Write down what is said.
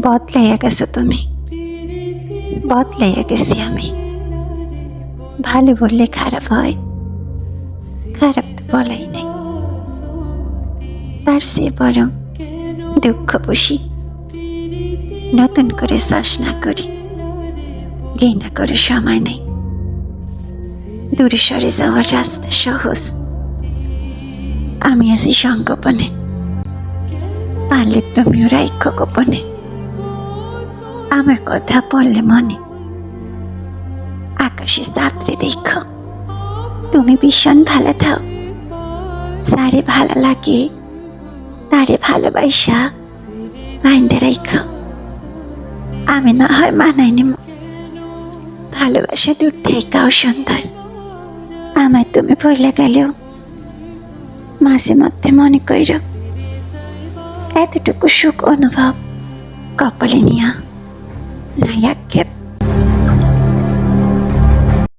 বদলাইয়া গেছো তুমি, বদলাইয়া গেছি আমি। ভালো বললে খারাপ হয়, খারাপ তো বলাই নাই। তার চেয়ে বরং দুঃখ বসি, নতুন করে শ্বাস না করি, ঘৃণা করে সময় নেই। দূরে সরে যাওয়ার রাস্তা সহজ, আমি আছি সংগোপনে, পারলে তুমিও রাইখ গোপনে। আমার কথা পড়লে মনে আকাশে চাঁদরে দেখো, তুমি ভীষণ ভালো থাও। যারে ভালো লাগে তারে ভালোবাসা মাইন্ডে রাইখো। আমি না হয় মানাই নিব, ভালোবাসা দূর থেকেও সুন্দর। আমায় তুমি ভুলে গেলেও মাঝে মধ্যে মনে কইর, এতটুকু সুখ অনুভব কপালে নিয়া নাই আক্ষেপ।